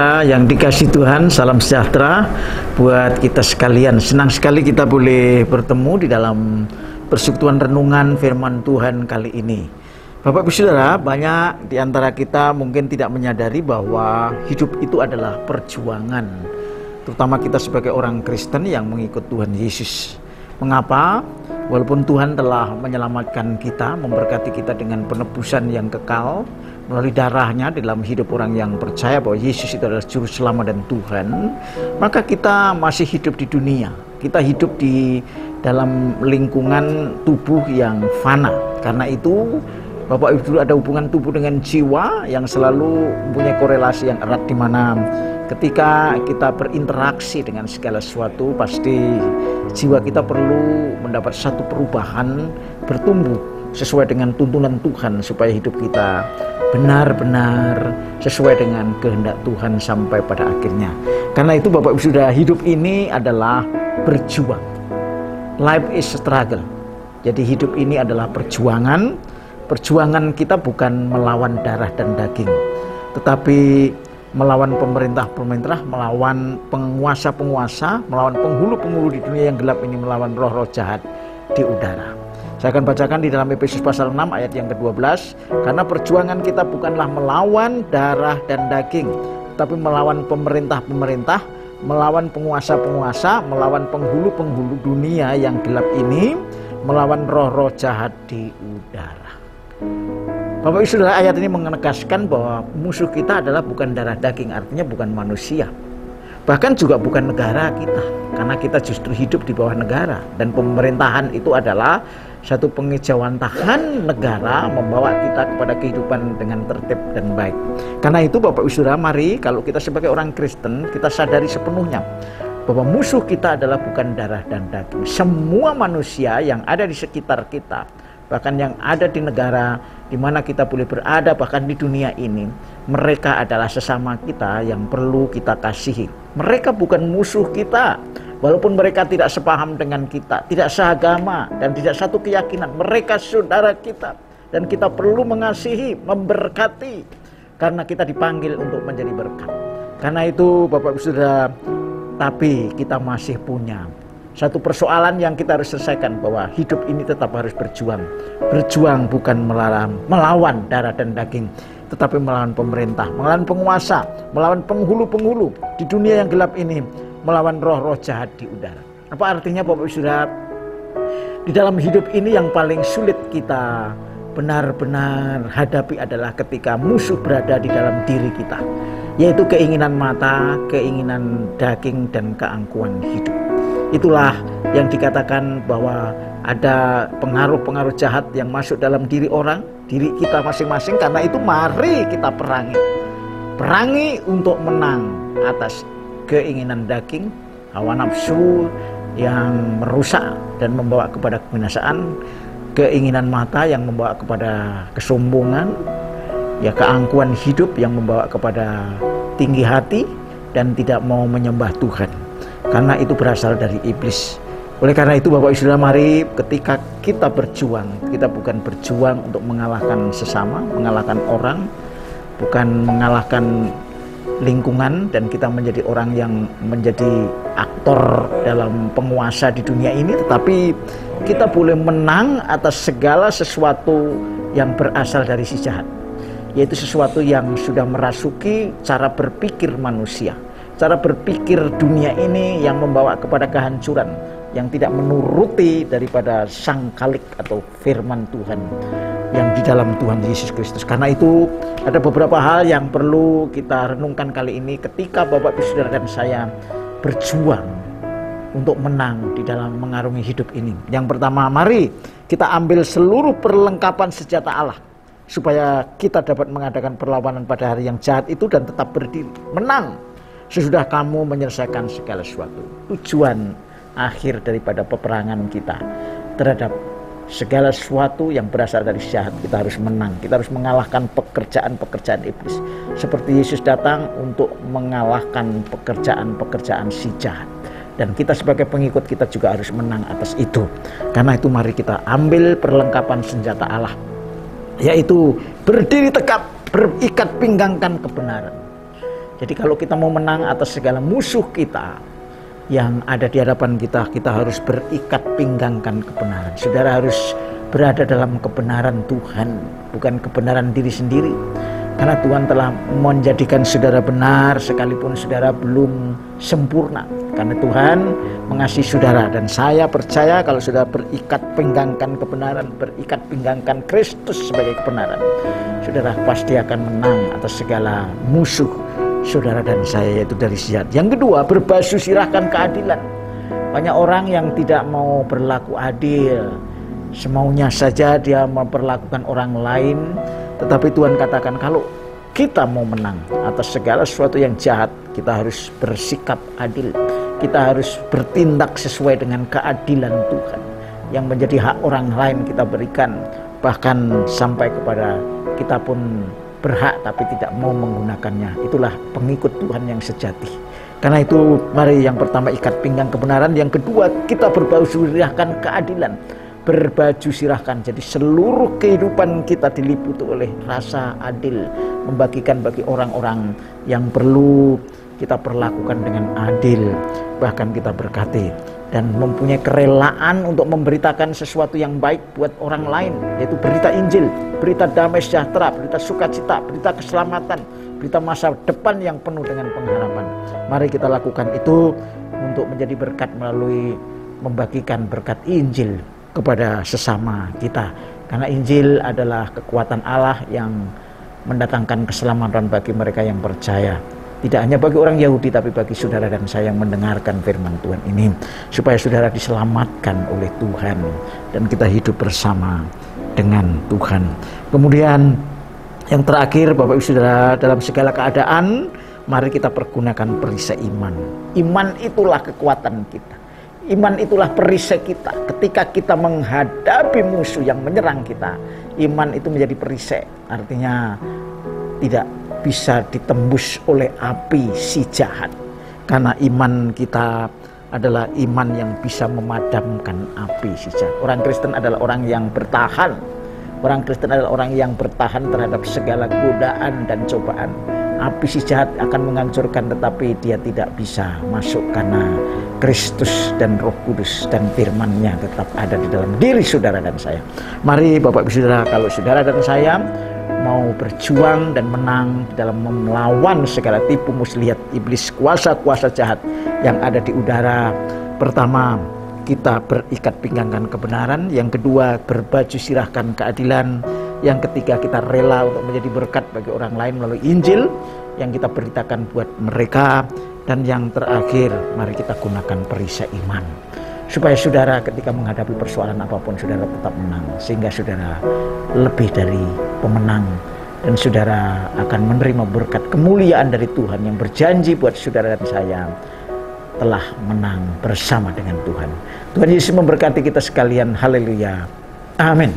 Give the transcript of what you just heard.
Yang dikasih Tuhan, salam sejahtera buat kita sekalian. Senang sekali kita boleh bertemu di dalam persekutuan renungan firman Tuhan kali ini. Bapak Ibu Saudara, banyak di antara kita mungkin tidak menyadari bahwa hidup itu adalah perjuangan. Terutama kita sebagai orang Kristen yang mengikut Tuhan Yesus. Mengapa? Walaupun Tuhan telah menyelamatkan kita, memberkati kita dengan penebusan yang kekal melalui darahnya dalam hidup orang yang percaya bahwa Yesus itu adalah juru selamat dan Tuhan, maka kita masih hidup di dunia. Kita hidup di dalam lingkungan tubuh yang fana. Karena itu Bapak Ibu ada hubungan tubuh dengan jiwa yang selalu mempunyai korelasi yang erat, di mana ketika kita berinteraksi dengan segala sesuatu, pasti jiwa kita perlu mendapat satu perubahan, bertumbuh sesuai dengan tuntunan Tuhan supaya hidup kita benar-benar sesuai dengan kehendak Tuhan sampai pada akhirnya. Karena itu Bapak Ibu sudah, hidup ini adalah berjuang. Life is struggle. Jadi hidup ini adalah perjuangan. Perjuangan kita bukan melawan darah dan daging, tetapi melawan pemerintah-pemerintah, melawan penguasa-penguasa, melawan penghulu-penghulu di dunia yang gelap ini, melawan roh-roh jahat di udara. Saya akan bacakan di dalam Efesus pasal 6 ayat yang ke-12. Karena perjuangan kita bukanlah melawan darah dan daging, tetapi melawan pemerintah-pemerintah, melawan penguasa-penguasa, melawan penghulu-penghulu dunia yang gelap ini, melawan roh-roh jahat di udara. Bapak Ibu Saudara, ayat ini menegaskan bahwa musuh kita adalah bukan darah daging, artinya bukan manusia. Bahkan juga bukan negara kita, karena kita justru hidup di bawah negara. Dan pemerintahan itu adalah satu pengejawantahan negara membawa kita kepada kehidupan dengan tertib dan baik. Karena itu Bapak Ibu Saudara, mari kalau kita sebagai orang Kristen, kita sadari sepenuhnya bahwa musuh kita adalah bukan darah dan daging. Semua manusia yang ada di sekitar kita, bahkan yang ada di negara di mana kita boleh berada, bahkan di dunia ini, mereka adalah sesama kita yang perlu kita kasihi. Mereka bukan musuh kita, walaupun mereka tidak sepaham dengan kita, tidak seagama, dan tidak satu keyakinan. Mereka saudara kita, dan kita perlu mengasihi, memberkati, karena kita dipanggil untuk menjadi berkat. Karena itu Bapak Ibu Saudara, tapi kita masih punya satu persoalan yang kita harus selesaikan, bahwa hidup ini tetap harus berjuang. Berjuang bukan melawan darah dan daging, tetapi melawan pemerintah, melawan penguasa, melawan penghulu-penghulu di dunia yang gelap ini, melawan roh-roh jahat di udara. Apa artinya Bapak Ibu Saudara? Di dalam hidup ini yang paling sulit kita benar-benar hadapi adalah ketika musuh berada di dalam diri kita, yaitu keinginan mata, keinginan daging, dan keangkuhan hidup. Itulah yang dikatakan bahwa ada pengaruh-pengaruh jahat yang masuk dalam diri orang, diri kita masing-masing. Karena itu mari kita perangi. Perangi untuk menang atas keinginan daging, hawa nafsu yang merusak dan membawa kepada kebinasaan, keinginan mata yang membawa kepada kesombongan, ya keangkuhan hidup yang membawa kepada tinggi hati dan tidak mau menyembah Tuhan. Karena itu berasal dari iblis. Oleh karena itu Bapak Ibu Saudara, mari ketika kita berjuang, kita bukan berjuang untuk mengalahkan sesama, mengalahkan orang, bukan mengalahkan lingkungan, dan kita menjadi orang yang menjadi aktor dalam penguasa di dunia ini, tetapi kita boleh menang atas segala sesuatu yang berasal dari si jahat, yaitu sesuatu yang sudah merasuki cara berpikir manusia, cara berpikir dunia ini yang membawa kepada kehancuran, yang tidak menuruti daripada sang khalik atau firman Tuhan yang di dalam Tuhan Yesus Kristus. Karena itu ada beberapa hal yang perlu kita renungkan kali ini ketika Bapak Ibu Saudara dan saya berjuang untuk menang di dalam mengarungi hidup ini. Yang pertama, mari kita ambil seluruh perlengkapan senjata Allah supaya kita dapat mengadakan perlawanan pada hari yang jahat itu dan tetap berdiri, menang sesudah kamu menyelesaikan segala sesuatu. Tujuan akhir daripada peperangan kita terhadap segala sesuatu yang berasal dari jahat, kita harus menang. Kita harus mengalahkan pekerjaan-pekerjaan iblis. Seperti Yesus datang untuk mengalahkan pekerjaan-pekerjaan si jahat. Dan kita sebagai pengikut, kita juga harus menang atas itu. Karena itu mari kita ambil perlengkapan senjata Allah, yaitu berdiri tegap, berikat pinggangkan kebenaran. Jadi kalau kita mau menang atas segala musuh kita yang ada di hadapan kita, kita harus berikat pinggangkan kebenaran. Saudara harus berada dalam kebenaran Tuhan, bukan kebenaran diri sendiri. Karena Tuhan telah menjadikan saudara benar sekalipun saudara belum sempurna. Karena Tuhan mengasihi saudara, dan saya percaya kalau saudara berikat pinggangkan kebenaran, berikat pinggangkan Kristus sebagai kebenaran, saudara pasti akan menang atas segala musuh saudara dan saya, yaitu dari jahat. Yang kedua, berbasuh sirahkan keadilan. Banyak orang yang tidak mau berlaku adil, semaunya saja dia memperlakukan orang lain. Tetapi Tuhan katakan kalau kita mau menang atas segala sesuatu yang jahat, kita harus bersikap adil. Kita harus bertindak sesuai dengan keadilan Tuhan. Yang menjadi hak orang lain kita berikan. Bahkan sampai kepada kita pun berhak tapi tidak mau menggunakannya. Itulah pengikut Tuhan yang sejati. Karena itu mari yang pertama ikat pinggang kebenaran. Yang kedua kita berbaju sirahkan keadilan. Berbaju sirahkan, jadi seluruh kehidupan kita diliputi oleh rasa adil, membagikan bagi orang-orang yang perlu kita perlakukan dengan adil, bahkan kita berkati, dan mempunyai kerelaan untuk memberitakan sesuatu yang baik buat orang lain, yaitu berita Injil, berita damai sejahtera, berita sukacita, berita keselamatan, berita masa depan yang penuh dengan pengharapan. Mari kita lakukan itu untuk menjadi berkat melalui membagikan berkat Injil kepada sesama kita. Karena Injil adalah kekuatan Allah yang mendatangkan keselamatan bagi mereka yang percaya. Tidak hanya bagi orang Yahudi, tapi bagi saudara dan saya yang mendengarkan firman Tuhan ini, supaya saudara diselamatkan oleh Tuhan dan kita hidup bersama dengan Tuhan. Kemudian yang terakhir, Bapak Ibu Saudara, dalam segala keadaan mari kita pergunakan perisai iman. Iman itulah kekuatan kita. Iman itulah perisai kita. Ketika kita menghadapi musuh yang menyerang kita, iman itu menjadi perisai. Artinya tidak bisa ditembus oleh api si jahat. Karena iman kita adalah iman yang bisa memadamkan api si jahat. Orang Kristen adalah orang yang bertahan. Orang Kristen adalah orang yang bertahan terhadap segala godaan dan cobaan. Api si jahat akan menghancurkan, tetapi dia tidak bisa masuk karena Kristus dan Roh Kudus dan firman-Nya tetap ada di dalam diri saudara dan saya. Mari Bapak Ibu Saudara, kalau saudara dan saya mau berjuang dan menang dalam melawan segala tipu muslihat iblis, kuasa-kuasa jahat yang ada di udara, pertama kita berikat pinggangkan kebenaran, yang kedua berbaju sirahkan keadilan, yang ketiga kita rela untuk menjadi berkat bagi orang lain melalui Injil yang kita beritakan buat mereka, dan yang terakhir mari kita gunakan perisai iman supaya saudara ketika menghadapi persoalan apapun saudara tetap menang, sehingga saudara lebih dari pemenang dan saudara akan menerima berkat kemuliaan dari Tuhan yang berjanji buat saudara dan saya telah menang bersama dengan Tuhan. Tuhan Yesus memberkati kita sekalian. Haleluya. Amin.